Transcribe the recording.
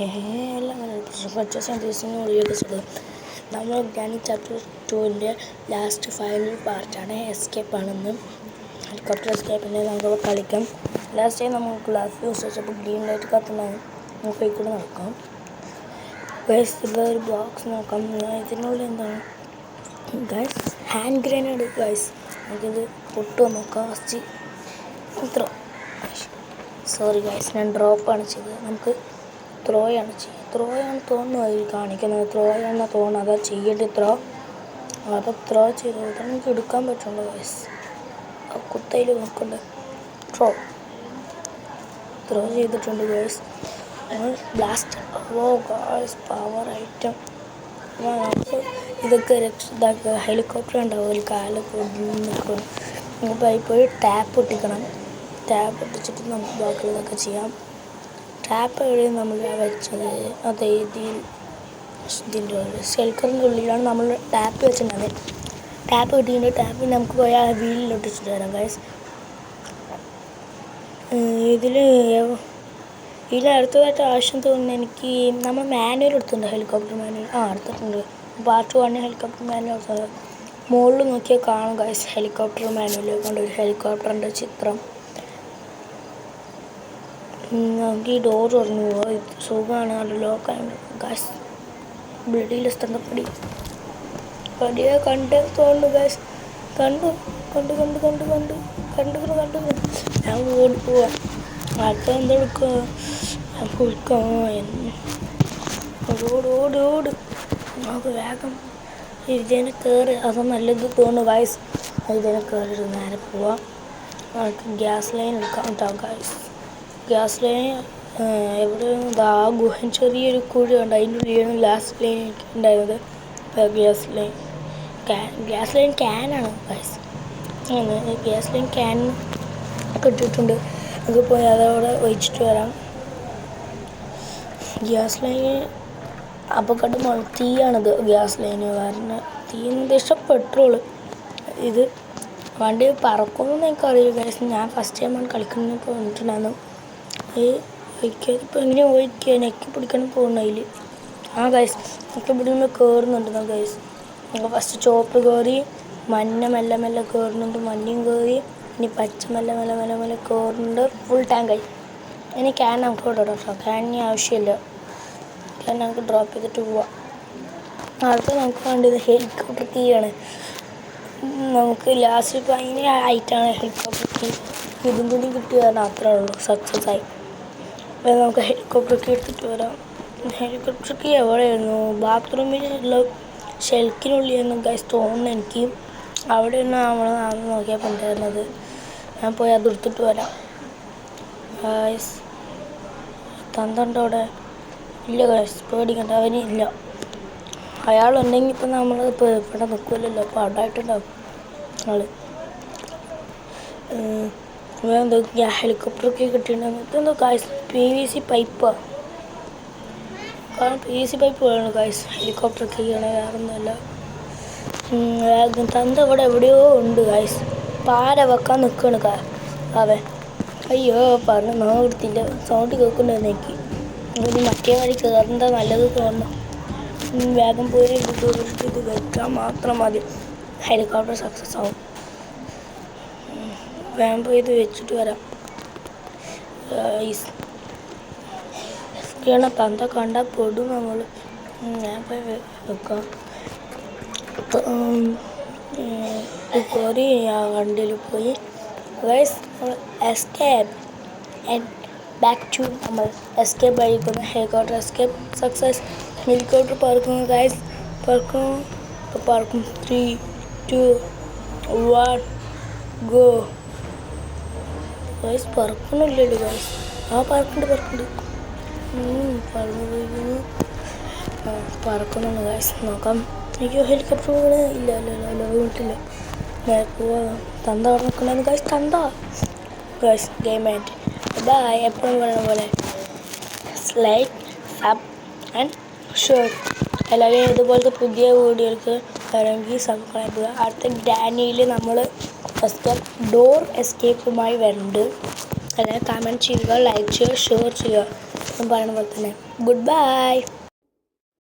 എല്ലാം നമ്മൾ ഞാൻ ചാപ്റ്റർ 2-ൻ്റെ ലാസ്റ്റ് ഫൈനൽ പാർട്ടാണ്. എസ്കേപ്പാണെന്ന് ഹെലികോപ്റ്റർ എസ്കേപ്പിൻ്റെ നമുക്ക് കളിക്കാം. ലാസ്റ്റ് ടൈം നമ്മൾ ഗ്ലാസ് യൂസ് വെച്ചപ്പോൾ ഗ്രീൻ ലൈറ്റ് കത്തുന്നതാണ്. നമുക്ക് കൂടെ നോക്കാം. ഗൈസ് ഇപ്പോൾ ഒരു ബോക്സ് നോക്കാം. ഇതിനുള്ളിൽ എന്താണ് ഗൈസ്? Hand grenade guys. നമുക്കിത് പൊട്ടുക നോക്കാം. First throw. സോറി ഗൈസ്, ഞാൻ ഡ്രോപ്പാണ് ചെയ്തത്. നമുക്ക് ത്രോയാണ് തോന്നുന്നത് കാണിക്കുന്നത്. ത്രോയാണെന്ന് തോന്നുന്നത്. അതാ ചെയ്യേണ്ടി ത്രോ. അപ്പോൾ ത്രോ ചെയ്ത് നമുക്ക് എടുക്കാൻ പറ്റുള്ളൂ ഗൈസ്. കുത്തയിൽ നോക്കണ്ട്. ത്രോ ചെയ്തിട്ടുണ്ട് ഗൈസ്. ബ്ലാസ്റ്റ്. ഓ ഗൈസ്, പവർ ഐറ്റം. നമുക്ക് ഇതൊക്കെ ഇതാക്കുക. ഹെലികോപ്റ്റർ ഉണ്ടാവും ഒരു കാലൊക്കെ നിൽക്കണം. നമുക്ക് പോയി ടാപ്പ് ഒട്ടിക്കണം. ടാപ്പ് ഒട്ടിച്ചിട്ട് നമുക്ക് ബാക്കിയുള്ളതൊക്കെ ചെയ്യാം. ടാപ്പ് എവിടെയും നമ്മൾ വെച്ചത് അതെ ഇതിൻ്റെ ഉള്ളിൽ ഷെൽക്കറിൻ്റെ ഉള്ളിലാണ് നമ്മൾ ടാപ്പ് വെച്ചിട്ടുണ്ടായത്. ടാപ്പ് കിട്ടിയിട്ട് ടാപ്പ് നമുക്ക് പോയി ആ വീലിൽ ഒട്ടിച്ചിട്ട് വരാം ഗൈസ്. ഇതിൽ അടുത്തതായിട്ട് ആവശ്യം തോന്നുന്നു എനിക്ക്. നമ്മൾ മാനുവൽ എടുത്തിട്ടുണ്ട്, ഹെലികോപ്റ്റർ മാനുവൽ. എടുത്തിട്ടുണ്ട്. പാർട്ട് 1 ഹെലികോപ്റ്റർ മാനുവൽ എടുത്തത്. മുകളിൽ നോക്കിയാൽ കാണും ഗൈസ് ഹെലികോപ്റ്റർ മാനുവൽ കൊണ്ട് ഒരു ഹെലികോപ്റ്ററിൻ്റെ ചിത്രം. നമുക്ക് ഈ ഡോർ തുറന്നു പോകാം. സുഖമാണ്. നല്ല ലോക്കാണ് ഗൈസ്. ബ്ലഡിയിലെ സ്ഥലപ്പടി പടിയെ കണ്ട് തോന്നുന്നു ഗൈസ്. കണ്ടു. ഞാൻ ഓടിപ്പോവാം. അടുത്ത എന്തെടുക്കുക? ഓട്. നമുക്ക് വേഗം ഇതിനെ കയറി. അത് നല്ലത് തോന്നുന്നു ഗൈസ്. ഇതിനെ കയറി നേരെ പോവാം. നമുക്ക് ഗ്യാസ് ലൈൻ എടുക്കാം കേട്ടോ ഗൈസ്. ഗ്യാസ് ലൈൻ എവിടെ ആ ഗുഹൻ ചെറിയൊരു കുഴി ഉണ്ട്. അതിൻ്റെ ഉള്ളിലാണ് ഗ്യാസ് ലൈൻ ഉണ്ടായിരുന്നത്. ഗ്യാസ് ലൈൻ ക്യാനാണ് ഗൈസ്. ഗ്യാസ് ലൈൻ ക്യാൻ കിട്ടിയിട്ടുണ്ട്. നമുക്ക് പോയി അതവിടെ ഒഴിച്ചിട്ട് വരാം. ഗ്യാസ് ലൈൻ അപകടമാണ്. തീയാണിത് ഗ്യാസ് ലൈന്. കാരണം തീയെന്ന് ഉദ്ദേശിച്ച പെട്രോള്. ഇത് വണ്ടി പറക്കുമെന്ന് എനിക്കറിയില്ല ഗൈസ്. ഞാൻ ഫസ്റ്റ് ടൈമാണ് കളിക്കുന്നപ്പോൾ വന്നിട്ടുണ്ടായിരുന്നു. ഇപ്പോൾ എങ്ങനെ ഒഴിക്കുക? നെക്കി പിടിക്കണം പോകുന്ന അതിൽ. ഗൈസ് നെക്കി പിടിക്കുമ്പോൾ കയറുന്നുണ്ട് ഗൈസ്. നമുക്ക് ഫസ്റ്റ് ചോപ്പ് കയറി, മഞ്ഞ മെല്ലെ കയറുന്നുണ്ട്. മഞ്ഞയും കയറി, ഇനി പച്ച മെല്ലെ കയറുന്നുണ്ട്. ഫുൾ ടാങ്കായി. ഇനി ക്യാൻ നമുക്ക് ഇടാം കേട്ടോ. ക്യാനിന് ആവശ്യമില്ല. ക്യാൻ നമുക്ക് ഡ്രോപ്പ് ചെയ്തിട്ട് പോവാം. അടുത്ത നമുക്ക് വേണ്ടത് ഹെലികോപ്റ്റർ കീ ആണ്. നമുക്ക് ലാസ്റ്റ് ഇപ്പോൾ അതിന് ആയിട്ടാണ് ഹെലികോപ്റ്റർ കീ. ഇതും കൂടി കിട്ടിയതാണ് അത്രേ ഉള്ളൂ. സക്സസ് ആയി. അപ്പോൾ നമുക്ക് ഹെലികോപ്റ്റർ കീ എടുത്തിട്ട് വരാം. ഹെലികോപ്റ്റർ കീ എവിടെയായിരുന്നു? ബാത്റൂമിലുള്ള ഷെൽക്കിനുള്ളിൽ ഗൈസ് തോന്നുന്നു എനിക്ക്. അവിടെയാണ് നമ്മൾ നോക്കിയപ്പോൾ ഉണ്ടായിരുന്നത്. ഞാൻ പോയി അത് എടുത്തിട്ട് വരാം ഗൈസ്. തന്തണ്ടോ അവിടെ? ഇല്ല ഗൈസ്, പേടിക്കണ്ട. അവന് ഇല്ല. അയാളുണ്ടെങ്കിൽ ഇപ്പം നമ്മൾ ഇവിടെ നിൽക്കില്ലല്ലോ. അപ്പോൾ അവിടായിട്ടുണ്ടാവും ആൾ. വേറെന്തോ ഹെലികോപ്റ്ററൊക്കെ കിട്ടിയിട്ടുണ്ടെങ്കിൽ ഇതെന്തോ ഗൈസ് PVC പൈപ്പാണ്. കാരണം PVC പൈപ്പ് വേണം ഗൈസ് ഹെലികോപ്റ്ററൊക്കെ ചെയ്യണേ. വേറൊന്നുമല്ല. തന്ത ഇവിടെ എവിടെയോ ഉണ്ട് ഗൈസ്. പാര വെക്കാൻ നിൽക്കുകയാണ് അവൻ. അയ്യോ പറഞ്ഞ് നോക്കില്ല. സൗണ്ട് കേൾക്കുന്നുണ്ടായിരുന്നു എനിക്ക്. ഇനി മറ്റേ വഴി കയറേണ്ട നല്ലത് തോന്നുന്നു. വേഗം പോയി ഇത് വെക്കാൻ മാത്രം മതി. ഹെലികോപ്റ്റർ സക്സസ് ആവും. വേഗം പോയി ഇത് വെച്ചിട്ട് വരാം. തന്ത കണ്ടാൽ പൊടും നമ്മൾ. ഞാൻ പോയി വെക്കാം. കയറി ആ വണ്ടിയിൽ പോയി guys. Escape and back to നമ്മൾ എസ്കേപ്പ് ആയിരിക്കുന്നു. Helicopter escape success. ഹെലികോപ്റ്റർ പറക്കുന്നു ഗൈസ്. പറക്കും 3, 2, 1 ഗോ. ഗൈസ് പറക്കണില്ലല്ലോ ഗൈസ്. പറക്കുന്നുണ്ട്. പറക്കുന്നുണ്ട് ഗൈസ്. നോക്കാം. അയ്യോ ഹെലികോപ്റ്റർ ഇല്ല വീട്ടില്ല. പോവാ. തന്ത അവിടെ നിൽക്കണമെന്ന് ഗൈസ്. തന്ത ഗൈസ്. ഗെയിം ആയിട്ട് ബൈ. എപ്പോഴും പറയുന്ന പോലെ ലൈക്ക്, സബ് ആൻഡ് ഷെയർ. എല്ലാവരും ഇതുപോലത്തെ പുതിയ വീഡിയോകൾക്ക് വരണമെങ്കിൽ സബ്സ്ക്രൈബ് ചെയ്യുക. അടുത്ത ഡാനിയിൽ നമ്മൾ ഡോർ എസ്കേപ്പുമായി വരുന്നുണ്ട്. എല്ലാവരും കമൻറ്റ് ചെയ്യുക, ലൈക്ക് ചെയ്യുക, ഷെയർ ചെയ്യുക. എപ്പോഴും പറയുന്ന പോലെ തന്നെ ഗുഡ് ബൈ.